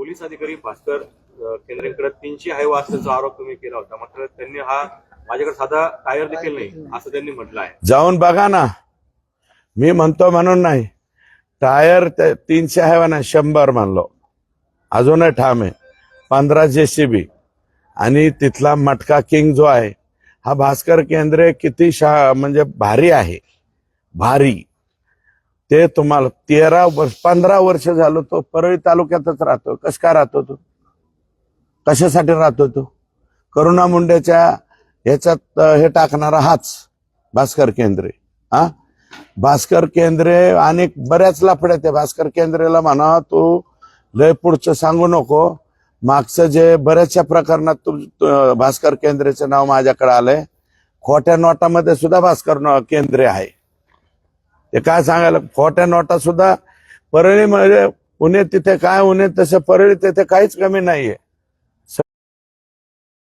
Police अधिकारी भास्कर केंद्रेकडे 300 आहे असल्याचा आरोप तुम्ही केला होता. मात्र त्यांनी हा माझ्याकडे साधा टायर देखील नाही असं त्यांनी म्हटलं आहे. जाऊन बघा ना, मी म्हणतो म्हणून नाही. टायर 300 आहे ना, 100 मानलो. अजूनही ठाम आहे. 15 JCB आणि तिथला मटका किंग जो आहे हा भास्कर केंद्रे किती म्हणजे भारी आहे, भारी. ते तुम्हाला 15 वर्ष झालं तो परळी तालुक्यातच राहतो. कस काय राहतो तो? कशासाठी राहतो तो? करुणा मुंडेच्या ह्याच्यात हे टाकणारा हाच भास्कर केंद्रे. हा, भास्कर केंद्रे आणि बऱ्याच लफड्यात आहे. भास्कर केंद्रेला म्हणा तू लय पुढचं सांगू नको. मागचं जे बऱ्याचशा प्रकरणात भास्कर केंद्रेचं नाव माझ्याकडे आलंय. खोट्या नोटामध्ये सुद्धा भास्कर केंद्रे आहे. ते काय सांगायला, खोट्या नोटा सुद्धा परळीमध्ये, पुणे तिथे काय, पुणे तसं परळी तिथे काहीच कमी नाहीये.